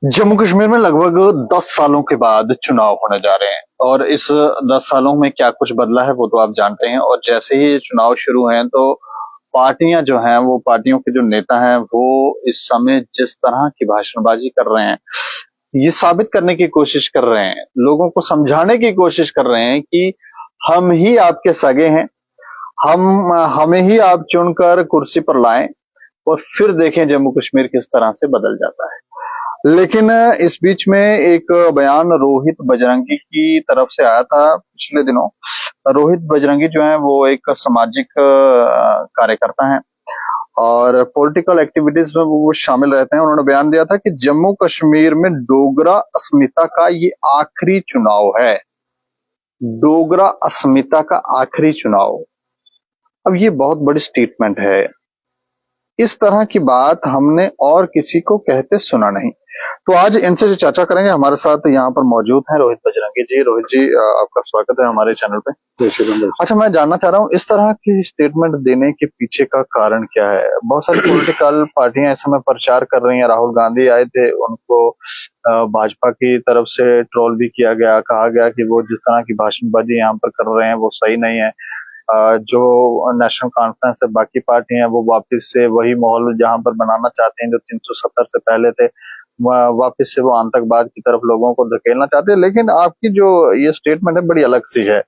जम्मू कश्मीर में लगभग 10 सालों के बाद चुनाव होने जा रहे हैं और इस 10 सालों में क्या कुछ बदला है वो तो आप जानते हैं। और जैसे ही ये चुनाव शुरू हैं तो पार्टियां जो हैं वो पार्टियों के जो नेता हैं वो इस समय जिस तरह की भाषणबाजी कर रहे हैं, ये साबित करने की कोशिश कर रहे हैं, लोगों को समझाने की कोशिश कर रहे हैं कि हम ही आपके सगे हैं, हमें ही आप चुनकर कुर्सी पर लाएं और फिर देखें जम्मू कश्मीर किस तरह से बदल जाता है। लेकिन इस बीच में एक बयान रोहित बजरंगी की तरफ से आया था पिछले दिनों। रोहित बजरंगी जो है वो एक सामाजिक कार्यकर्ता हैं और पॉलिटिकल एक्टिविटीज में वो शामिल रहते हैं। उन्होंने बयान दिया था कि जम्मू कश्मीर में डोगरा अस्मिता का ये आखिरी चुनाव है। डोगरा अस्मिता का आखिरी चुनाव। अब ये बहुत बड़ी स्टेटमेंट है। इस तरह की बात हमने और किसी को कहते सुना नहीं। तो आज इनसे जो चर्चा करेंगे, हमारे साथ यहाँ पर मौजूद हैं रोहित बजरंगी जी। रोहित जी, आपका स्वागत है हमारे चैनल पे। अच्छा, मैं जानना चाह रहा हूँ इस तरह की स्टेटमेंट देने के पीछे का कारण क्या है? बहुत सारी पॉलिटिकल पार्टियां इस समय प्रचार कर रही हैं। राहुल गांधी आए थे, उनको भाजपा की तरफ से ट्रोल भी किया गया, कहा गया कि वो जिस तरह की भाषणबाजी यहाँ पर कर रहे हैं वो सही नहीं है। जो नेशनल कॉन्फ्रेंस है, बाकी पार्टी हैं, वो वापस से वही माहौल जहां पर बनाना चाहते हैं जो 370 से पहले थे, वापस से वो आतंकवाद की तरफ लोगों को धकेलना चाहते हैं। लेकिन आपकी जो ये स्टेटमेंट है बड़ी अलग सी है।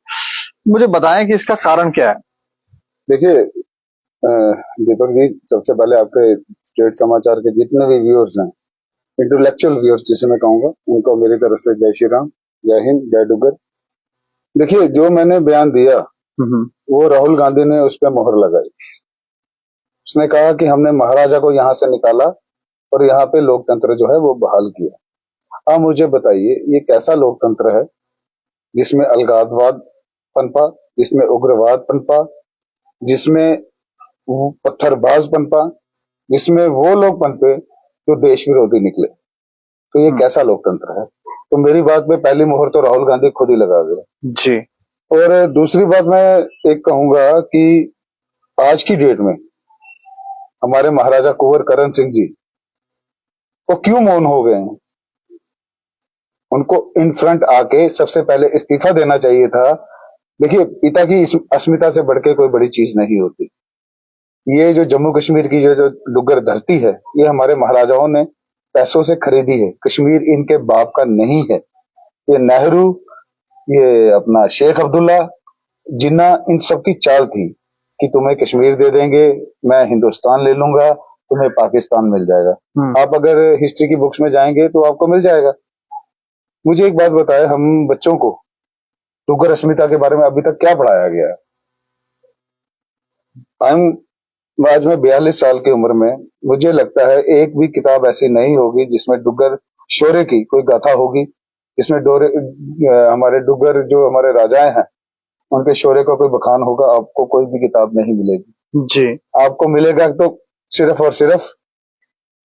मुझे बताएं कि इसका कारण क्या है? देखिए दीपक जी, सबसे पहले आपके स्टेट समाचार के जितने भी व्यूअर्स हैं, इंटेलेक्चुअल व्यूअर्स जिसे मैं कहूंगा, उनको मेरी तरफ से जय श्री राम, जय हिंद, जय डुग्गर। देखिए, जो मैंने बयान दिया वो राहुल गांधी ने उस पर मोहर लगाई। उसने कहा कि हमने महाराजा को यहाँ से निकाला और यहाँ पे लोकतंत्र जो है वो बहाल किया। अब मुझे बताइए, ये कैसा लोकतंत्र है जिसमें अलगाववाद पनपा, जिसमें उग्रवाद पनपा, जिसमें वो पत्थरबाज पनपा, जिसमें वो लोग पनपे जो देश विरोधी निकले। तो ये कैसा लोकतंत्र है? तो मेरी बात में पहली मोहर तो राहुल गांधी खुद ही लगा गए जी। और दूसरी बात मैं एक कहूंगा कि आज की डेट में हमारे महाराजा कुंवर करण सिंह जी वो क्यों मौन हो गए हैं? उनको इन फ्रंट आके सबसे पहले इस्तीफा देना चाहिए था। देखिए, पिता की अस्मिता से बढ़ के कोई बड़ी चीज नहीं होती। ये जो जम्मू कश्मीर की जो डुग्गर धरती है, ये हमारे महाराजाओं ने पैसों से खरीदी है। कश्मीर इनके बाप का नहीं है। ये नेहरू, ये अपना शेख अब्दुल्ला, जिन्ना, इन सबकी चाल थी कि तुम्हें कश्मीर दे देंगे, मैं हिंदुस्तान ले लूंगा, तुम्हें पाकिस्तान मिल जाएगा। आप अगर हिस्ट्री की बुक्स में जाएंगे तो आपको मिल जाएगा। मुझे एक बात बताए, हम बच्चों को डुग्गर अस्मिता के बारे में अभी तक क्या पढ़ाया गया है? आज मैं 42 साल की उम्र में, मुझे लगता है एक भी किताब ऐसी नहीं होगी जिसमें डुग्गर शौर्य की कोई गाथा होगी, जिसमें हमारे डुग्गर जो हमारे राजाएं हैं उनके शौर्य का कोई बखान होगा। आपको कोई भी किताब नहीं मिलेगी जी। आपको मिलेगा तो सिर्फ और सिर्फ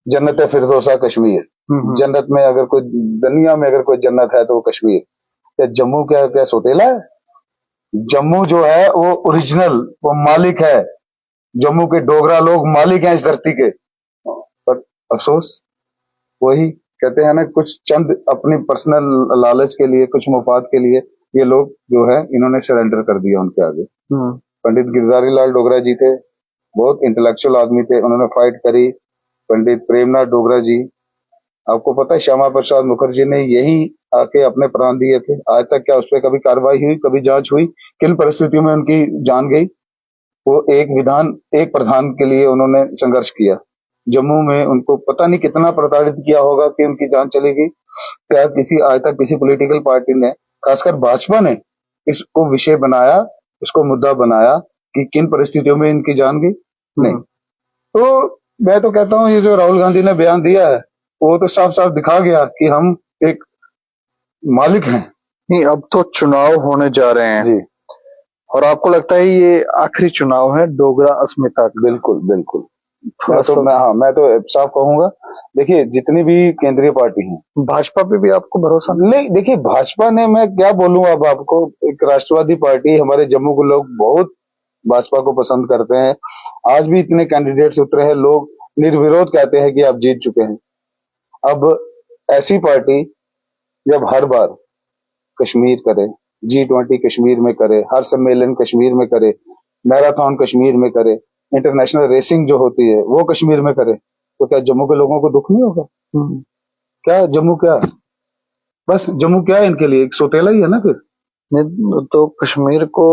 जन्नत फिरदौसा कश्मीर। जन्नत में अगर कोई, दुनिया में अगर कोई जन्नत है तो वो कश्मीर। क्या जम्मू क्या क्या सोतेला है? जम्मू जो है वो ओरिजिनल, वो मालिक है। जम्मू के डोगरा लोग मालिक हैं इस धरती के। पर अफसोस, वही कहते हैं ना, कुछ चंद अपनी पर्सनल लालच के लिए, कुछ मुफाद के लिए ये लोग जो है इन्होंने सरेंडर कर दिया उनके आगे। पंडित गिरधारी लाल डोगरा जी थे, बहुत इंटेलेक्चुअल आदमी थे, उन्होंने फाइट करी। पंडित प्रेमनाथ डोगरा जी, आपको पता है श्यामा प्रसाद मुखर्जी ने यही आके अपने प्राण दिए थे। आज तक क्या उस पर कभी कार्रवाई हुई, कभी जांच हुई? किन परिस्थितियों में उनकी जान गई? वो एक प्रधान के लिए उन्होंने संघर्ष किया। जम्मू में उनको पता नहीं कितना प्रताड़ित किया होगा कि उनकी जान चली गई। क्या आज तक किसी पॉलिटिकल पार्टी ने, खासकर भाजपा ने, इसको विषय बनाया, इसको मुद्दा बनाया कि किन परिस्थितियों में इनकी जान गई? नहीं। तो मैं तो कहता हूँ ये जो राहुल गांधी ने बयान दिया है वो तो साफ साफ दिखा गया कि हम एक मालिक हैं। नहीं, अब तो चुनाव होने जा रहे हैं जी। और आपको लगता है ये आखिरी चुनाव है डोगरा अस्मिता का? बिल्कुल बिल्कुल। मैं तो साफ कहूंगा, देखिए जितनी भी केंद्रीय पार्टी हैं, भाजपा पे भी आपको भरोसा नहीं? देखिए भाजपा ने, मैं क्या बोलूं अब आपको, एक राष्ट्रवादी पार्टी, हमारे जम्मू के लोग बहुत भाजपा को पसंद करते हैं। आज भी इतने कैंडिडेट्स उतरे हैं, लोग निर्विरोध कहते हैं कि आप जीत चुके हैं। अब ऐसी पार्टी जब हर बार कश्मीर करे, G20 कश्मीर में करे, हर सम्मेलन कश्मीर में करे, मैराथन कश्मीर में करे, इंटरनेशनल रेसिंग जो होती है वो कश्मीर में करे, तो क्या जम्मू के लोगों को दुख नहीं होगा? क्या जम्मू क्या, बस जम्मू क्या है इनके लिए, एक सौतेला ही है ना फिर। नहीं तो कश्मीर को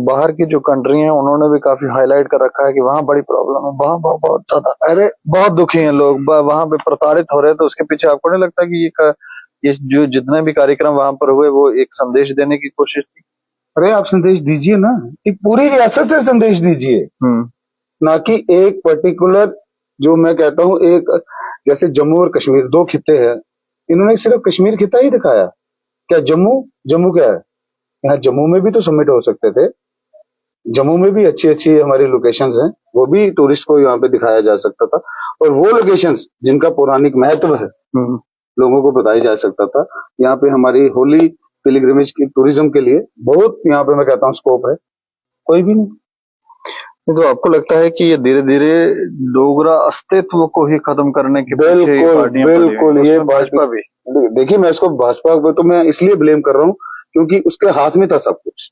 बाहर की जो कंट्री हैं उन्होंने भी काफी हाईलाइट कर रखा है कि वहाँ बड़ी प्रॉब्लम है, वहाँ बहुत ज्यादा, अरे बहुत दुखी हैं लोग, वहाँ पे प्रताड़ित हो रहे हैं। तो उसके पीछे आपको नहीं लगता कि ये जो जितने भी कार्यक्रम वहां पर हुए वो एक संदेश देने की कोशिश थी? अरे आप संदेश दीजिए ना, एक पूरी रियासत से संदेश दीजिए, ना कि एक पर्टिकुलर, जो मैं कहता हूँ एक, जैसे जम्मू और कश्मीर दो खित्ते हैं, इन्होंने सिर्फ कश्मीर खित्ता ही दिखाया। क्या जम्मू, जम्मू क्या है? यहाँ जम्मू में भी तो समिट हो सकते थे, जम्मू में भी अच्छी अच्छी हमारी लोकेशंस हैं, वो भी टूरिस्ट को यहाँ पे दिखाया जा सकता था, और वो लोकेशंस जिनका पौराणिक महत्व है लोगों को बताया जा सकता था। यहाँ पे हमारी होली पिलग्रिमेज की टूरिज्म के लिए बहुत यहाँ पे मैं कहता हूँ स्कोप है, कोई भी नहीं। तो आपको लगता है कि ये धीरे धीरे डोगरा अस्तित्व को ही खत्म करने की बिल्कुल ये भाजपा भी, देखिए मैं इसको भाजपा को तो मैं इसलिए ब्लेम कर रहा हूँ क्योंकि उसके हाथ में था सब कुछ।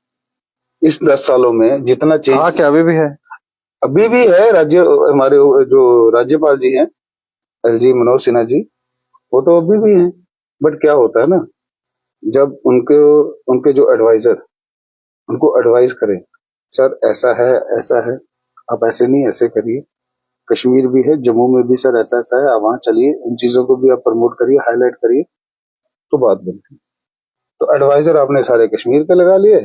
इस 10 सालों में जितना चेंज, हाँ क्या अभी भी है राज्य, हमारे जो राज्यपाल जी हैं LG मनोज सिन्हा जी, वो तो अभी भी हैं। बट क्या होता है ना, जब उनके उनके जो एडवाइजर उनको एडवाइस करें, सर ऐसा है, आप ऐसे नहीं ऐसे करिए, कश्मीर भी है, जम्मू में भी सर ऐसा ऐसा है, आप वहां चलिए, इन चीजों को भी आप प्रमोट करिए, हाईलाइट करिए, तो बात बनती। तो एडवाइजर आपने सारे कश्मीर पे लगा लिए।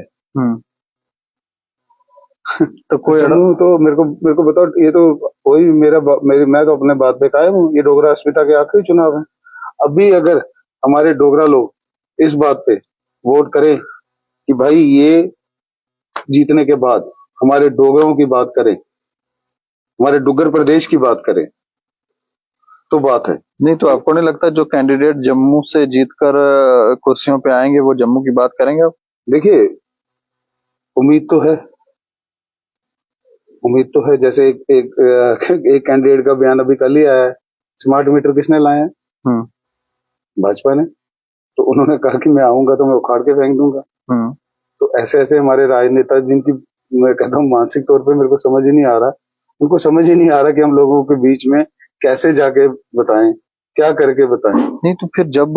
तो कोई जम्मू तो मेरे को बताओ, ये तो कोई मैं तो अपने बात पे कायम हूँ, ये डोगरा अस्मिता के आखिरी चुनाव है। अभी अगर हमारे डोगरा लोग इस बात पे वोट करें कि भाई ये जीतने के बाद हमारे डोगरों की बात करें, हमारे डुग्गर प्रदेश की बात करें, तो बात है। नहीं तो आपको नहीं लगता जो कैंडिडेट जम्मू से जीतकर कुर्सियों पे आएंगे वो जम्मू की बात करेंगे? आप देखिए, उम्मीद तो है, जैसे एक कैंडिडेट का बयान अभी कल ही आया है, स्मार्ट मीटर किसने लाए हैं? भाजपा ने। तो उन्होंने कहा कि मैं आऊंगा तो मैं उखाड़ के फेंक दूंगा। तो ऐसे ऐसे हमारे राजनेता, जिनकी मैं कहता हूँ मानसिक तौर पे मेरे को समझ ही नहीं आ रहा, उनको समझ ही नहीं आ रहा कि हम लोगों के बीच में कैसे जाके बताएं, क्या करके बताएं। नहीं तो फिर जब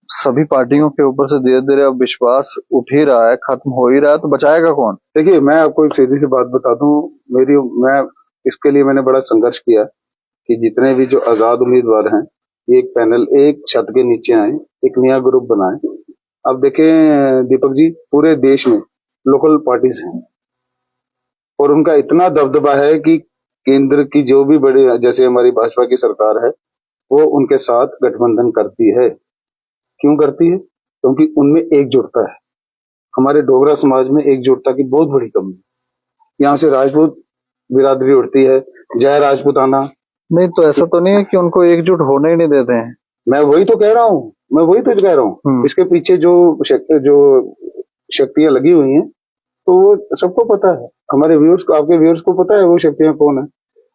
सभी पार्टियों के ऊपर से धीरे धीरे अब विश्वास उठ ही रहा है, खत्म हो ही रहा है, तो बचाएगा कौन? देखिए मैं आपको एक सीधी सी बात बता दूं, मैं इसके लिए मैंने बड़ा संघर्ष किया कि जितने भी जो आजाद उम्मीदवार हैं, एक पैनल, एक छत के नीचे आए, एक नया ग्रुप बनाए। अब देखें दीपक जी, पूरे देश में लोकल पार्टीज हैं और उनका इतना दबदबा है कि केंद्र की जो भी बड़ी, जैसे हमारी भाजपा की सरकार है, वो उनके साथ गठबंधन करती है। क्यों करती है? क्योंकि उनमें एकजुटता है। हमारे डोगरा समाज में एकजुटता की बहुत बड़ी कमी है। यहाँ से राजपूत बिरादरी उठती है, जय राजपूताना। नहीं तो ऐसा तो नहीं है कि उनको एकजुट होने ही नहीं देते हैं? मैं वही तो कह रहा हूँ, इसके पीछे जो शक्तियां लगी हुई हैं, तो वो सबको पता है, हमारे व्यूअर्स को, आपके व्यूअर्स को पता है वो शक्तियां कौन है।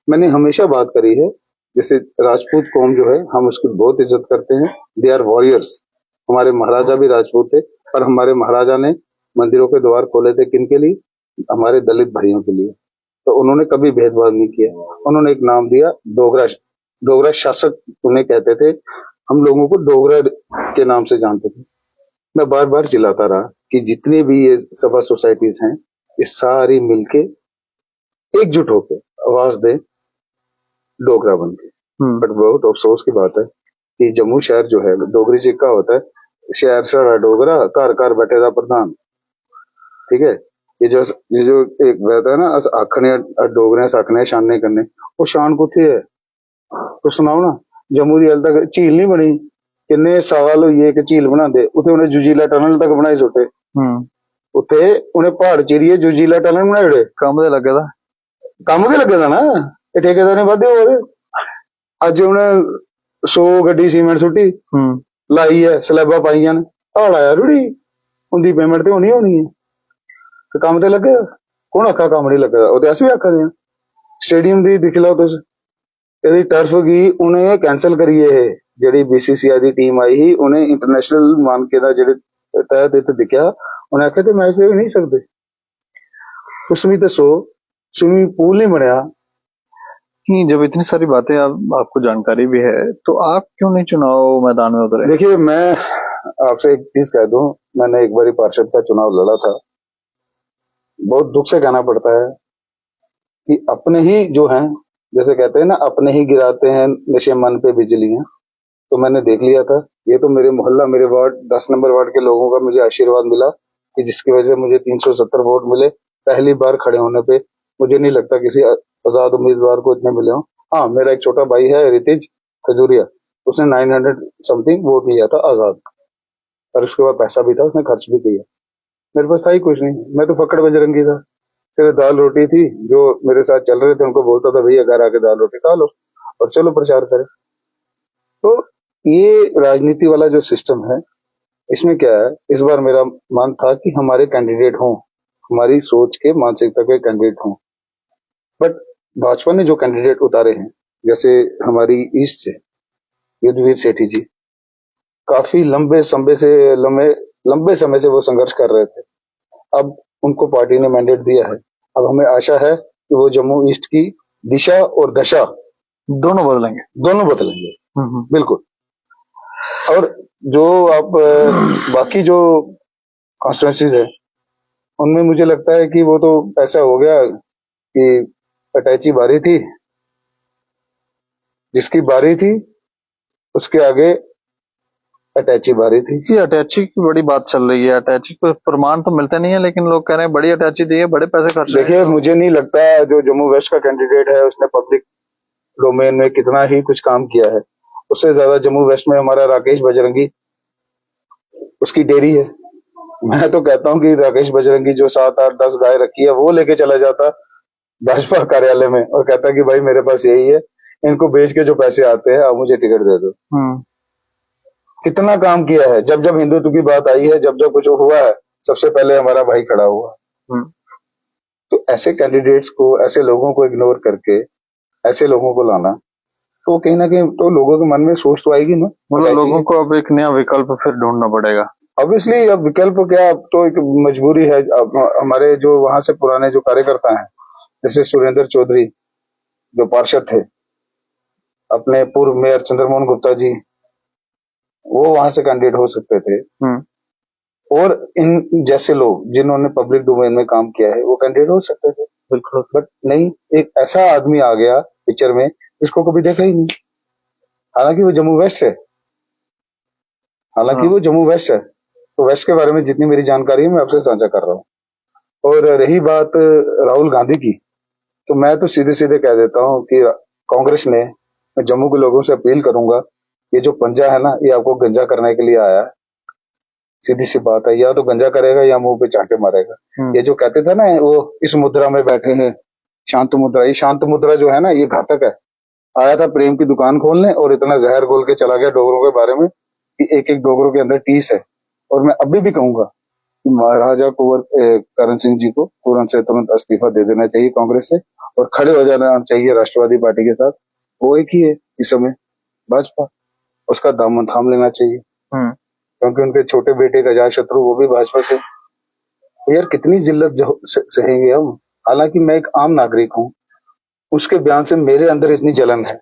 मैंने हमेशा बात करी है, जैसे राजपूत कौम जो है, हम उसकी बहुत इज्जत करते हैं, दे आर वॉरियर्स। हमारे महाराजा भी राजपूत थे, और हमारे महाराजा ने मंदिरों के द्वार खोले थे किन के लिए? हमारे दलित भाइयों के लिए। तो उन्होंने कभी भेदभाव नहीं किया, उन्होंने एक नाम दिया डोगरा। डोगरा शासक उन्हें कहते थे, हम लोगों को डोगरा के नाम से जानते थे। मैं बार बार चिल्लाता रहा कि जितनी भी ये सभा सोसाइटीज हैं, ये सारी मिलके एकजुट होकर आवाज दें डोगरा बन के। बट बहुत अफसोस की बात है कि जम्मू शहर जो है, डोगरी जी का होता है, शहर सारा डोगरा, घर घर बैठे प्रधान। ठीक है, ये जो एक रहता है ना, अस आखने डोगरे आखने शाने करने, वो शान कुत्थे है? तो सुनाओ ना, जम्मू की हाल तक झील नहीं बनी, किन्ने साल हुई एक झील बनाते, उथे उन्हें जुजीला टनल तक बनाई सुटे, उत्थे उन्हें पहाड़ चीरिए जुजीला टनल बनाए, काम ते लगे दा ना, ये ठेकेदार ने वादे हो रहे। अज उन्हें 100 गड्डी सीमेंट सुट्टी लाई है, स्लैबा पाइया ने, हाड़ आया रुड़ी, उनकी पेमेंट तो होनी होनी है, तो काम ते लगे। कौन आखा काम नहीं लगे? वो अस भी आखा दे। स्टेडियम की दिख लो तुस, यदि टर्फ की उन्हें कैंसल करिए, ਜਿਹੜੀ BCCI ਦੀ ਟੀਮ ਆਈ ਸੀ ਉਹਨੇ ਇੰਟਰਨੈਸ਼ਨਲ ਮਾਨਕੇ ਦਾ ਜਿਹੜੇ ਤਹਿਤ ਇੱਥੇ ਦਿਖਿਆ ਉਹਨੇ ਆਖਿਆ ਤੇ ਮੈਚ ਵੀ ਨਹੀਂ ਸਕਦੇ ਤੁਸੀਂ ਵੀ ਦੱਸੋ स्विमिंग पूल नहीं बनया नहीं, जब इतनी सारी बातें आपको जानकारी भी है तो आप क्यों नहीं चुनाव मैदान में उतरे? देखिए मैं आपसे एक चीज कह दूं, मैंने एक बार पार्षद का चुनाव लड़ा था। बहुत दुख से कहना पड़ता है कि अपने ही जो हैं, जैसे कहते हैं ना, अपने ही गिराते हैं नशे मन पे बिजलियां, तो मैंने देख लिया था। ये तो मेरे मोहल्ला, मेरे वार्ड 10 नंबर वार्ड के लोगों का मुझे आशीर्वाद मिला कि जिसकी वजह से मुझे 370 वोट मिले पहली बार खड़े होने पे। मुझे नहीं लगता किसी आजाद उम्मीदवार को इतने मिले हों। हाँ, मेरा एक छोटा भाई है रितिज खजूरिया, उसने 900 समथिंग वोट लिया था आजाद, और उसके बाद पैसा भी था, उसने खर्च भी किया। मेरे पास था ही कुछ नहीं, मैं तो फकड़ बजरंगी था, सिर्फ दाल रोटी थी। जो मेरे साथ चल रहे थे उनको बोलता था भैया घर आके दाल रोटी खा लो और चलो प्रचार करें। तो ये राजनीति वाला जो सिस्टम है, इसमें क्या है, इस बार मेरा मान था कि हमारे कैंडिडेट हों, हमारी सोच के मानसिकता के कैंडिडेट हों। बट भाजपा ने जो कैंडिडेट उतारे हैं, जैसे हमारी ईस्ट से युद्धवीर सेठी जी, काफी लंबे समय से वो संघर्ष कर रहे थे। अब उनको पार्टी ने मैंडेट दिया है। अब हमें आशा है कि वो जम्मू ईस्ट की दिशा और दशा दोनों बदलेंगे। बिल्कुल। और जो आप बाकी जो कॉन्स्टिट्यूंसीज है उनमें मुझे लगता है कि वो तो ऐसा हो गया कि अटैची बारी थी, जिसकी बारी थी उसके आगे अटैची बारी थी। ये अटैची की बड़ी बात चल रही है। अटैची को प्रमाण तो मिलते नहीं है, लेकिन लोग कह रहे हैं बड़ी अटैची दी है, बड़े पैसे खर्च। देखिए मुझे नहीं लगता जो जम्मू वेस्ट का कैंडिडेट है उसने पब्लिक डोमेन में कितना ही कुछ काम किया है। उससे ज्यादा जम्मू वेस्ट में हमारा राकेश बजरंगी, उसकी डेयरी है। मैं तो कहता हूं कि राकेश बजरंगी जो 7, 8, 10 गाय रखी है वो लेके चला जाता भाजपा कार्यालय में और कहता कि भाई मेरे पास यही है, इनको बेच के जो पैसे आते हैं आप मुझे टिकट दे दो। कितना काम किया है। जब जब हिंदुत्व की बात आई है, जब जब कुछ हुआ है, सबसे पहले हमारा भाई खड़ा हुआ। तो ऐसे कैंडिडेट्स को, ऐसे लोगों को इग्नोर करके ऐसे लोगों को लाना, तो कहीं ना कहीं तो लोगों के मन में सोच तो आएगी ना। मतलब लोगों को अब एक नया विकल्प फिर ढूंढना पड़ेगा। ऑब्वियसली अब विकल्प क्या, अब तो एक मजबूरी है। अब हमारे जो वहां से पुराने जो कार्यकर्ता हैं, जैसे सुरेंद्र चौधरी जो पार्षद थे, अपने पूर्व मेयर चंद्रमोहन गुप्ता जी, वो वहां से कैंडिडेट हो सकते थे। और इन जैसे लोग जिन्होंने पब्लिक डोमेन में काम किया है वो कैंडिडेट हो सकते थे। बिल्कुल। बट नहीं, एक ऐसा आदमी आ गया पिक्चर में जिसको कभी देखा ही नहीं। हालांकि वो जम्मू वेस्ट है, तो वेस्ट के बारे में जितनी मेरी जानकारी है मैं आपसे साझा कर रहा हूँ। और रही बात राहुल गांधी की, तो मैं तो सीधे सीधे कह देता हूँ कि कांग्रेस ने, मैं जम्मू के लोगों से अपील करूंगा, ये जो पंजा है ना, ये आपको गंजा करने के लिए आया है। सीधी सी बात है, या तो गंजा करेगा या मुंह पे चांटे मारेगा। ये जो कहते थे ना वो इस मुद्रा में बैठे हैं, शांत मुद्रा, ये शांत मुद्रा जो है ना ये घातक है। आया था प्रेम की दुकान खोलने और इतना जहर घोल के चला गया डोगरों के बारे में कि एक एक डोगरों के अंदर टीस है। और मैं अभी भी कहूंगा कि महाराजा कुंवर करण सिंह जी को तुरंत से तुरंत इस्तीफा दे देना चाहिए कांग्रेस से और खड़े हो जाना चाहिए राष्ट्रवादी पार्टी के साथ। वो एक ही है इस समय, भाजपा, उसका दामन थाम लेना चाहिए। क्योंकि उनके छोटे बेटे का अजात शत्रु वो भी भाजपा से। तो यार कितनी जिल्लत सहेंगे हम। हालांकि मैं एक आम नागरिक हूँ, उसके बयान से मेरे अंदर इतनी जलन है।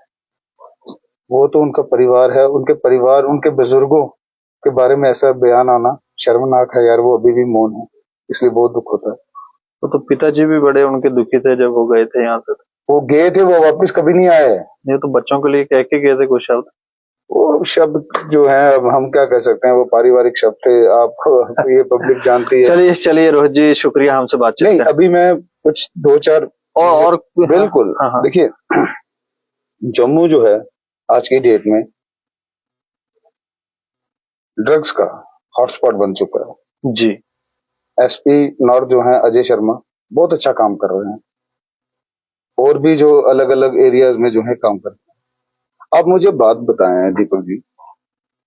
वो तो उनका परिवार है, उनके परिवार, उनके बुजुर्गों के बारे में ऐसा बयान आना शर्मनाक है यार। वो अभी भी मौन है, इसलिए बहुत दुख होता है। तो पिताजी भी बड़े उनके दुखी थे जब वो गए थे यहाँ से। वो गए थे, वो वापस कभी नहीं आए। ये तो बच्चों के लिए कह के गए थे कुछ शब्द। वो शब्द जो है अब हम क्या कह सकते हैं, वो पारिवारिक शब्द थे। आप ये पब्लिक जानती है। चलिए रोहित जी, शुक्रिया हमसे बातचीत। नहीं, अभी मैं कुछ 2-4 और बिल्कुल। देखिए जम्मू जो है आज की डेट में ड्रग्स का हॉटस्पॉट बन चुका है जी। एसपी नॉर्थ जो है अजय शर्मा बहुत अच्छा काम कर रहे हैं, और भी जो अलग अलग एरियाज में जो है काम कर रहे हैं। आप मुझे बात बताएं दीपक जी,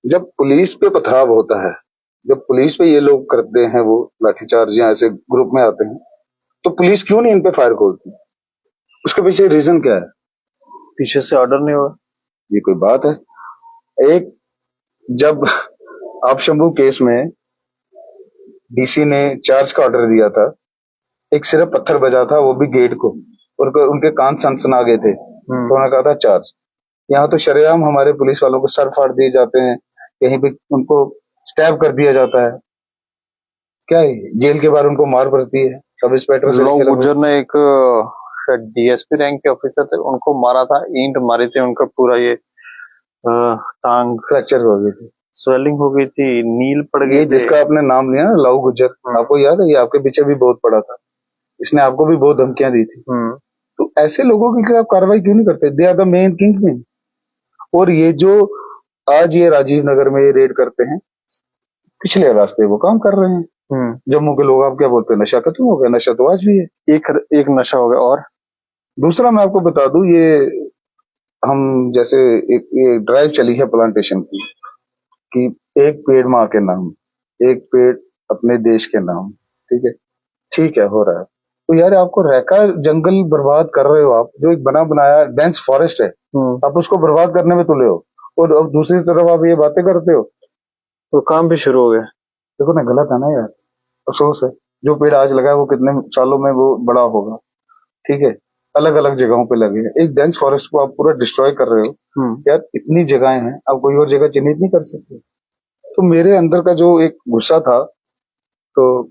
जब पुलिस पे पथराव होता है, जब पुलिस पे ये लोग करते हैं वो लाठीचार्ज या ऐसे ग्रुप में आते हैं, तो पुलिस क्यों नहीं इन पे फायर खोलती? उसके पीछे रीजन क्या है? पीछे से ऑर्डर नहीं हुआ। ये कोई बात है? एक, जब आप शंभू केस में डीसी ने चार्ज का ऑर्डर दिया था, एक सिर्फ पत्थर बजा था, वो भी गेट को, और उनके कान सनसना गए थे, तो उन्होंने कहा था चार्ज। यहाँ तो शरेआम हमारे पुलिस वालों को सर फाड़ दिए जाते हैं, कहीं भी उनको स्टैब कर दिया जाता है। क्या है, जेल के बाहर उनको मार पड़ती है। सब इंस्पेक्टर से लौ लेके गुर्जर ने एक शायद डीएसपी रैंक के ऑफिसर थे, उनको मारा था, ईंट मारी थी, उनका पूरा ये टांग फ्रैक्चर हो गई थी, स्वेलिंग हो गई थी, नील पड़ ये गए थे। जिसका आपने नाम लिया ना, लव गुर्जर, आपको याद है, ये आपके पीछे भी बहुत पड़ा था, इसने आपको भी बहुत धमकियां दी थी। तो ऐसे लोगों के खिलाफ कार्रवाई क्यों नहीं करते? They are the main king man. और ये जो आज ये राजीव नगर में ये रेड करते हैं, पिछले रास्ते वो काम कर रहे हैं। जम्मू के लोग आप क्या बोलते हैं, नशा खत्म हो गया? नशा तो आज भी है। एक नशा हो गया। और दूसरा मैं आपको बता दूं, ये हम जैसे एक ये ड्राइव चली है प्लांटेशन की, कि एक पेड़ माँ के नाम, एक पेड़ अपने देश के नाम, ठीक है, ठीक है, हो रहा है। तो यार आपको रैका जंगल बर्बाद कर रहे हो आप, जो एक बना बनाया डेंस फॉरेस्ट है, आप उसको बर्बाद करने में तुले हो, और अब दूसरी तरफ आप ये बातें करते हो, तो काम भी शुरू हो गया। देखो ना, गलत है ना यार, अफसोस है। जो पेड़ आज लगा है वो कितने सालों में वो बड़ा होगा, ठीक है, अलग अलग जगहों पे लगे हैं। एक डेंस फॉरेस्ट को आप पूरा डिस्ट्रॉय कर रहे हो। यार इतनी जगहें हैं, आप कोई और जगह चिन्हित नहीं कर सकते? तो मेरे अंदर का जो एक गुस्सा था, तो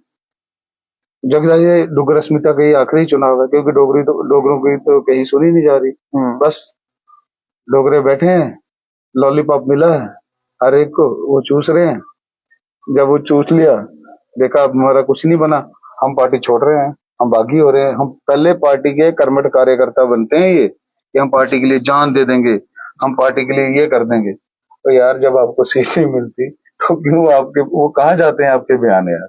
जगदा ये डोगर अस्मिता का ये आखिरी चुनाव है, क्योंकि डोगरों की तो कहीं सुनी नहीं जा रही। बस डोगरे बैठे हैं, लॉलीपॉप मिला है हर एक को, वो चूस रहे हैं। जब वो चूस लिया, देखा अब हमारा कुछ नहीं बना, हम पार्टी छोड़ रहे हैं, हम बागी हो रहे हैं। हम पहले पार्टी के कर्मठ कार्यकर्ता बनते हैं ये, कि हम पार्टी के लिए जान दे देंगे, हम पार्टी के लिए ये कर देंगे। तो यार जब आपको सीट नहीं मिलती, तो क्यों आपके वो कहाँ जाते हैं आपके बयान यार?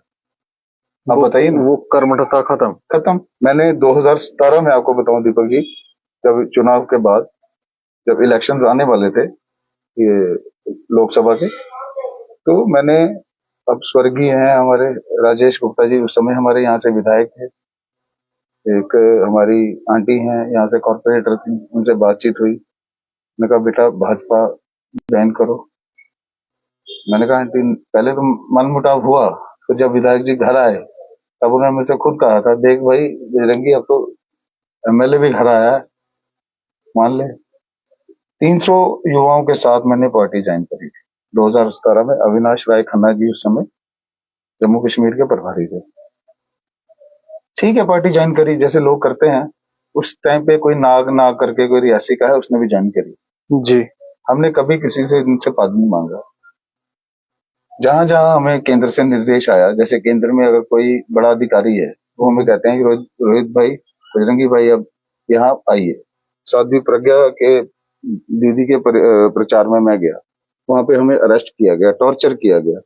आप बताइए ना। वो कर्मठता खत्म। खत्म। मैंने 2017 में आपको बताऊं दीपक जी, जब चुनाव के बाद, जब इलेक्शन आने वाले थे ये लोकसभा के, तो मैंने, अब स्वर्गीय हैं हमारे राजेश गुप्ता जी, उस समय हमारे यहाँ से विधायक थे, एक हमारी आंटी हैं यहाँ से कॉर्पोरेटर थी, उनसे बातचीत हुई। मैंने कहा बेटा भाजपा ज्वाइन करो। मैंने कहा आंटी, पहले तो मन मुटाव हुआ, तो जब विधायक जी घर आए तब उन्होंने मुझसे खुद कहा था, देख भाई बजरंगी, अब तो एमएलए भी घर आया है, मान ले। 300 युवाओं के साथ मैंने पार्टी ज्वाइन करी थी 2017 में। अविनाश राय खन्ना जी उस समय जम्मू कश्मीर के प्रभारी थे। ठीक है, पार्टी ज्वाइन करी जैसे लोग करते हैं। उस टाइम पे कोई नाग नाग करके कोई रियासी का है, उसने भी ज्वाइन करी जी। हमने कभी किसी से इनसे पद नहीं मांगा। जहां जहां हमें केंद्र से निर्देश आया, जैसे केंद्र में अगर कोई बड़ा अधिकारी है, वो हमें कहते हैं कि रोहित भाई, बजरंगी भाई, अब यहाँ आइए। साध्वी प्रज्ञा के दीदी के प्रचार में मैं गया, वहां पे हमें अरेस्ट किया गया, टॉर्चर किया गया।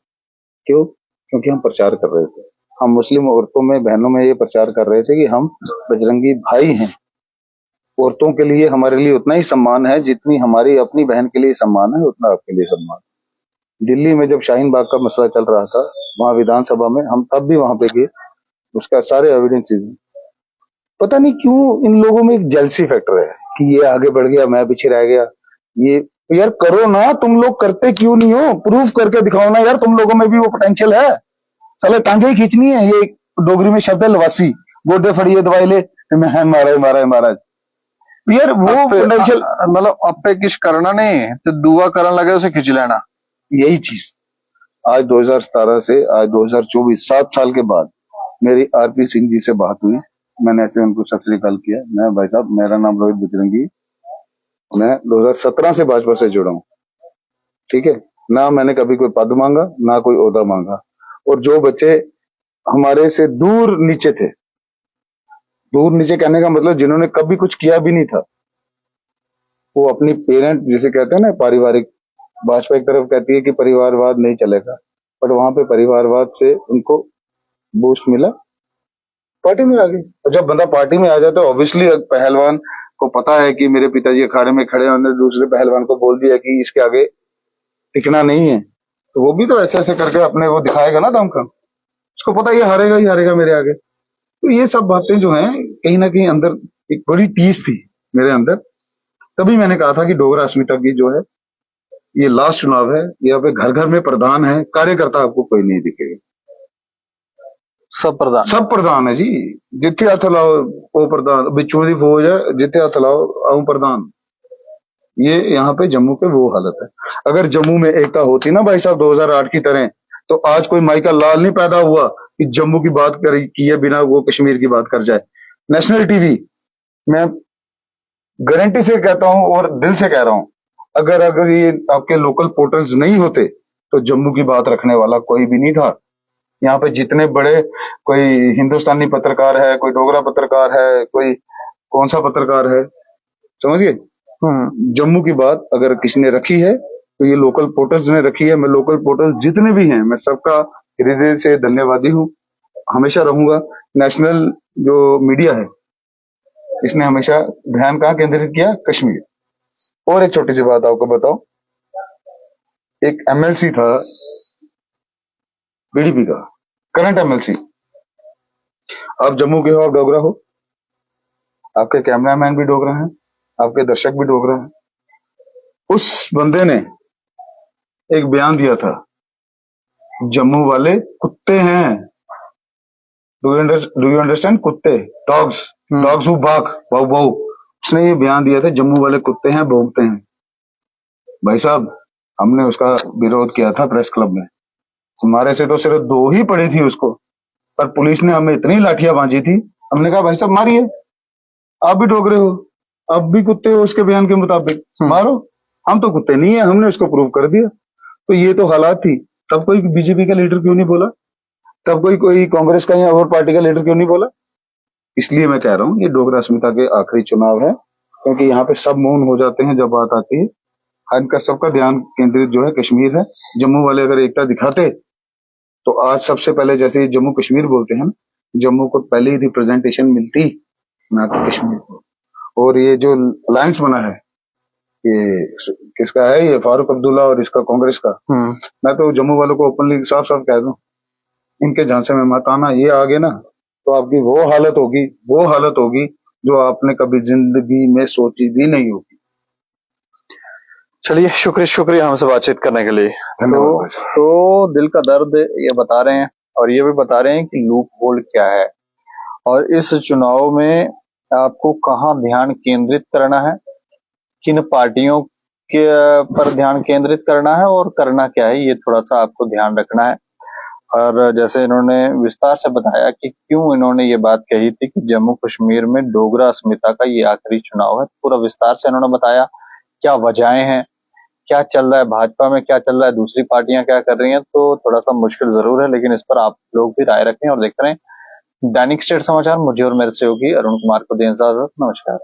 क्यों? क्योंकि हम प्रचार कर रहे थे, हम मुस्लिम औरतों में, बहनों में ये प्रचार कर रहे थे कि हम बजरंगी भाई हैं। औरतों के लिए हमारे लिए उतना ही सम्मान है जितनी हमारी अपनी बहन के लिए सम्मान है, उतना आपके लिए सम्मान। दिल्ली में जब शाहीन बाग का मसला चल रहा था, वहां विधानसभा में हम तब भी वहां पे गए, उसका सारे एविडेंसेस। पता नहीं क्यों इन लोगों में एक जेलसी फैक्टर है कि ये आगे बढ़ गया, मैं पीछे रह गया। ये यार करो ना, तुम लोग करते क्यों नहीं हो? प्रूफ करके दिखाओ ना यार, तुम लोगों में भी वो पोटेंशियल है। साले टांगे ही खींचनी है। ये डोगरी में शब्द है लवासी, गोडे फड़िए दवाई ले, मैं महाराज यार वो पोटेंशियल। मतलब आपे किस करना नहीं तो दुआ करने लगे उसे खींच लेना, यही चीज आज 2017 से आज 2024 7 साल के बाद मेरी आरपी सिंह जी से बात हुई। मैंने ऐसे उनको सत श्रीकाल किया, मैं भाई साहब मेरा नाम रोहित बजरंगी, मैं 2017 से भाजपा से जुड़ा हूँ, ठीक है ना। मैंने कभी कोई पद मांगा ना कोई ओहदा मांगा। और जो बच्चे हमारे से दूर नीचे थे, दूर नीचे कहने का मतलब जिन्होंने कभी कुछ किया भी नहीं था, वो अपनी पेरेंट जिसे कहते हैं ना पारिवारिक, भाजपा एक तरफ कहती है कि परिवारवाद नहीं चलेगा, बट वहां पे परिवारवाद से उनको बूस्ट मिला, पार्टी में आ गई। और जब बंदा पार्टी में आ जाता है, ऑब्वियसली पहलवान को पता है कि मेरे पिताजी अखाड़े में खड़े हैं, उन्होंने दूसरे पहलवान को बोल दिया कि इसके आगे टिकना नहीं है, तो वो भी तो ऐसे ऐसे करके अपने वो दिखाएगा ना दमखम। उसको पता है ये हारेगा ही हारेगा मेरे आगे। तो ये सब बातें जो हैं, कहीं ना कहीं अंदर एक बड़ी टीस थी मेरे अंदर। तभी मैंने कहा था कि डोगरा अस्मिता की जो है ये लास्ट चुनाव है, यहाँ पे घर घर में प्रधान है, कार्यकर्ता आपको कोई नहीं दिखेगा। सब प्रधान सब प्रधान है जी, जिथे हथ लाओ वो प्रधान, बिच्छू की फौज है, जिथे हथ लाओ आऊं प्रधान। ये यहाँ पे जम्मू पे वो हालत है। अगर जम्मू में एकता होती ना भाई साहब 2008 की तरह, तो आज कोई माइकल लाल नहीं पैदा हुआ कि जम्मू की बात करी किए बिना वो कश्मीर की बात कर जाए। नेशनल टीवी, मैं गारंटी से कहता हूं और दिल से कह रहा हूं, अगर अगर ये आपके लोकल पोर्टल्स नहीं होते तो जम्मू की बात रखने वाला कोई भी नहीं था। यहाँ पे जितने बड़े, कोई हिंदुस्तानी पत्रकार है, कोई डोगरा पत्रकार है, कोई कौन सा पत्रकार है, समझिए। जम्मू की बात अगर किसी ने रखी है तो ये लोकल पोर्टल्स ने रखी है। मैं लोकल पोर्टल जितने भी हैं, मैं सबका हृदय से धन्यवादी हूँ, हमेशा रहूंगा। नेशनल जो मीडिया है, इसने हमेशा ध्यान कहाँ केंद्रित किया? कश्मीर। और एक छोटी सी बात आपको बताओ, एक एमएलसी था बीडीपी का, करंट एमएलसी, आप जम्मू के हो, आप डोगरा हो, आपके कैमरामैन भी डोगरा हैं, आपके दर्शक भी डोगरा हैं। उस बंदे ने एक बयान दिया था, जम्मू वाले कुत्ते हैं। Do you understand? कुत्ते, dogs, dogs who bark, wow wow. उसने ये बयान दिया था, जम्मू वाले कुत्ते हैं, भौंकते हैं। भाई साहब, हमने उसका विरोध किया था प्रेस क्लब में। हमारे से तो सिर्फ 2 ही पड़ी थी उसको, पर पुलिस ने हमें इतनी लाठियां बांधी थी, हमने कहा भाई साहब मारिए, आप भी डोगरे हो, आप भी कुत्ते हो, उसके बयान के मुताबिक मारो। हम तो कुत्ते नहीं है, हमने उसको प्रूव कर दिया। तो ये तो हालात थी। तब कोई बीजेपी का लीडर क्यों नहीं बोला? तब कोई कोई कांग्रेस का या और पार्टी का लीडर क्यों नहीं बोला? इसलिए मैं कह रहा हूँ ये डोगरा अस्मिता के आखिरी चुनाव है, क्योंकि यहाँ पे सब मौन हो जाते हैं जब बात आती है। इनका सबका ध्यान केंद्रित जो है कश्मीर है। जम्मू वाले अगर एकता दिखाते तो आज सबसे पहले, जैसे जम्मू कश्मीर बोलते हैं, जम्मू को पहले ही रिप्रेजेंटेशन मिलती ना कि कश्मीर को। और ये जो अलायंस बना है, ये किसका है? ये फारूक अब्दुल्ला और इसका कांग्रेस का। मैं तो जम्मू वालों को ओपनली साफ साफ कह दूं, इनके झांसे में मत आना। ये आगे ना तो आपकी वो हालत होगी जो आपने कभी जिंदगी में सोची भी नहीं होगी। चलिए, शुक्रिया हमसे बातचीत करने के लिए। धन्यवाद। तो दिल का दर्द ये बता रहे हैं, और ये भी बता रहे हैं कि लूप होल क्या है, और इस चुनाव में आपको कहाँ ध्यान केंद्रित करना है, किन पार्टियों के पर ध्यान केंद्रित करना है, और करना क्या है, ये थोड़ा सा आपको ध्यान रखना है। और जैसे इन्होंने विस्तार से बताया कि क्यों इन्होंने ये बात कही थी कि जम्मू कश्मीर में डोगरा अस्मिता का ये आखिरी चुनाव है, पूरा विस्तार से इन्होंने बताया क्या वजहें हैं, क्या चल रहा है भाजपा में, क्या चल रहा है, दूसरी पार्टियां क्या कर रही हैं। तो थोड़ा सा मुश्किल जरूर है, लेकिन इस पर आप लोग भी राय रखें और देखते रहें दैनिक स्टेट समाचार। मुझे और मेरे सहयोगी अरुण कुमार को दें इजाजत। नमस्कार।